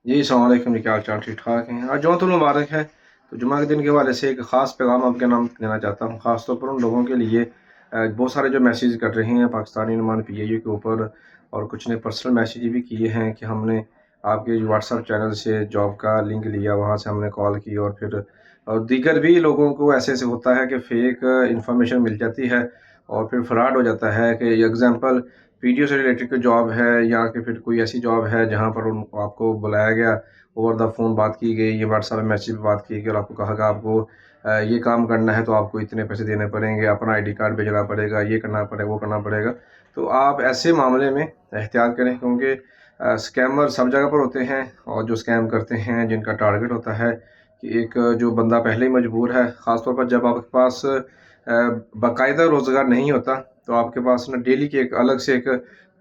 जी अस्सलाम वालेकुम जी, क्या हाल चाल? ठीक ठाक हैं। आज जुम्मतुल मुबारक है, तो जुम्मा के दिन के हवाले से एक ख़ास पैगाम आपके नाम देना चाहता हूँ, ख़ास तौर पर उन लोगों के लिए बहुत सारे जो मैसेज कर रहे हैं पाकिस्तानी नुमान पीएयू के ऊपर, और कुछ ने पर्सनल मैसेज भी किए हैं कि हमने आपके व्हाट्सएप चैनल से जॉब का लिंक लिया, वहाँ से हमने कॉल की, और फिर और दीगर भी लोगों को ऐसे ऐसे होता है कि फ़ेक इंफॉर्मेशन मिल जाती है और फिर फ्रॉड हो जाता है। कि एग्जांपल वीडियो से रिलेटेड कोई जॉब है, या कि फिर कोई ऐसी जॉब है जहाँ पर उन आपको बुलाया गया, ओवर द फ़ोन बात की गई, ये व्हाट्सएप मैसेज पे बात की गई और आपको कहा कि आपको ये काम करना है तो आपको इतने पैसे देने पड़ेंगे, अपना आईडी कार्ड भेजना पड़ेगा, ये करना पड़ेगा, वो करना पड़ेगा। तो आप ऐसे मामले में एहतियात करें, क्योंकि स्कैमर सब जगह पर होते हैं, और जो स्कैम करते हैं जिनका टारगेट होता है कि एक जो बंदा पहले ही मजबूर है, ख़ास तौर पर जब आपके पास बाकायदा रोज़गार नहीं होता, तो आपके पास ना डेली की एक अलग से एक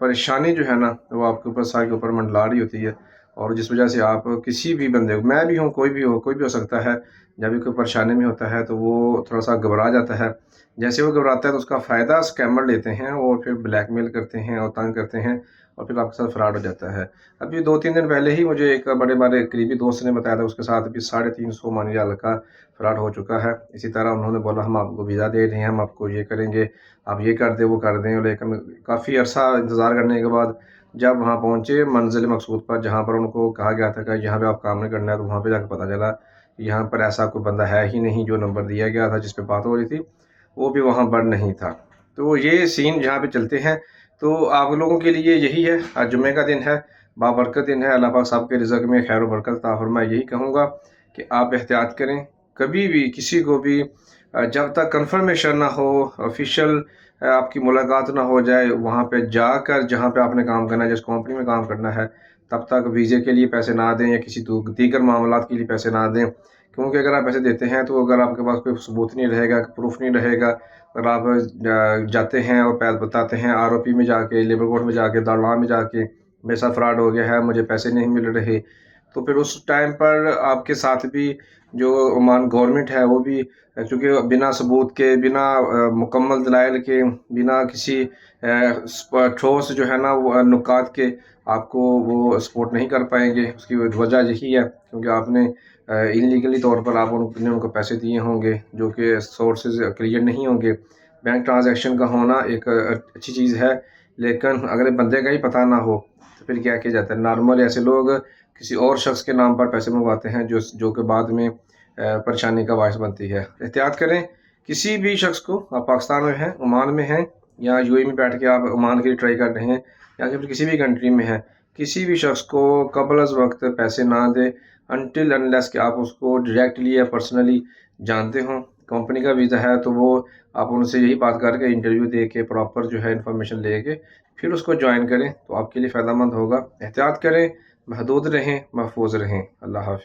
परेशानी जो है ना, वो आपके ऊपर सर के ऊपर मंडला रही होती है, और जिस वजह से आप किसी भी बंदे को, मैं भी हूँ, कोई भी हो सकता है, जब भी कोई परेशानी में होता है तो वो थोड़ा सा घबरा जाता है। जैसे वो घबराता है तो उसका फ़ायदा स्कैमर लेते हैं और फिर ब्लैकमेल करते हैं और तंग करते हैं, और फिर आपके साथ फ्रॉड हो जाता है। अभी 2-3 दिन पहले ही मुझे एक बड़े हमारे करीबी दोस्त ने बताया था, उसके साथ भी 350 मान लीजिए का फ्रॉड हो चुका है। इसी तरह उन्होंने बोला हम आपको वीज़ा दे रहे हैं, हम आपको ये करेंगे, आप ये कर दें, वो कर दें, लेकिन काफ़ी अरसा इंतज़ार करने के बाद जब वहाँ पहुँचे मंज़िल मकसूद पर, जहाँ पर उनको कहा गया था कि यहाँ पे आप काम नहीं करना है, तो वहाँ पे जाकर पता चला कि यहाँ पर ऐसा कोई बंदा है ही नहीं। जो नंबर दिया गया था जिस पे बात हो रही थी, वो भी वहाँ पर नहीं था। तो ये सीन जहाँ पे चलते हैं, तो आप लोगों के लिए यही है, आज जुम्मे का दिन है, बाबरकत दिन है, अल्लाह पाक सबके रिज़्क़ में खैर व बरकत अता फरमाए। यही कहूँगा कि आप एहतियात करें, कभी भी किसी को भी जब तक कन्फर्मेशन ना हो, ऑफ़िशियल आपकी मुलाकात ना हो जाए, वहाँ पे जाकर जहाँ पे आपने काम करना है, जिस कंपनी में काम करना है, तब तक वीज़े के लिए पैसे ना दें या किसी दीगर मामलात के लिए पैसे ना दें। क्योंकि अगर आप पैसे देते हैं तो अगर आपके पास कोई सबूत नहीं रहेगा, प्रूफ़ नहीं रहेगा, अगर आप जाते हैं और बताते हैं आरओपी में जाके, लेबर कोर्ट में जाके, दारुल में जाके, मेरे साथ फ्रॉड हो गया है, मुझे पैसे नहीं मिल रहे, तो फिर उस टाइम पर आपके साथ भी जो ओमान गवर्नमेंट है वो भी, चूँकि बिना सबूत के, बिना मुकम्मल दलाइल के, बिना किसी ठोस जो है ना वो नुकात के, आपको वो सपोर्ट नहीं कर पाएंगे। उसकी वजह यही है क्योंकि आपने इलीगली तौर पर आप उनको पैसे दिए होंगे जो कि सोर्सेज क्लियर नहीं होंगे। बैंक ट्रांजैक्शन का होना एक अच्छी चीज़ है, लेकिन अगर बंदे का ही पता ना हो तो फिर क्या किया जाता है। नॉर्मल ऐसे लोग किसी और शख्स के नाम पर पैसे मंगवाते हैं जो कि बाद में परेशानी का बायस बनती है। एहतियात करें, किसी भी शख्स को, आप पाकिस्तान में हैं, ओमान में हैं, या यूएई में बैठ के आप ओमान के लिए ट्राई कर रहे हैं, या फिर किसी भी कंट्री में हैं, किसी भी शख्स को कबल अज़ वक्त पैसे ना दें अनटिल अनलेस कि आप उसको डायरेक्टली या पर्सनली जानते हों। कंपनी का वीज़ा है तो वो आप उनसे यही बात करके इंटरव्यू दे के प्रॉपर जो है इन्फॉर्मेशन लेके फिर उसको ज्वाइन करें, तो आपके लिए फ़ायदेमंद होगा। एहतियात करें, महदूद रहें, महफूज रहें। अल्लाह हाफ़िज़।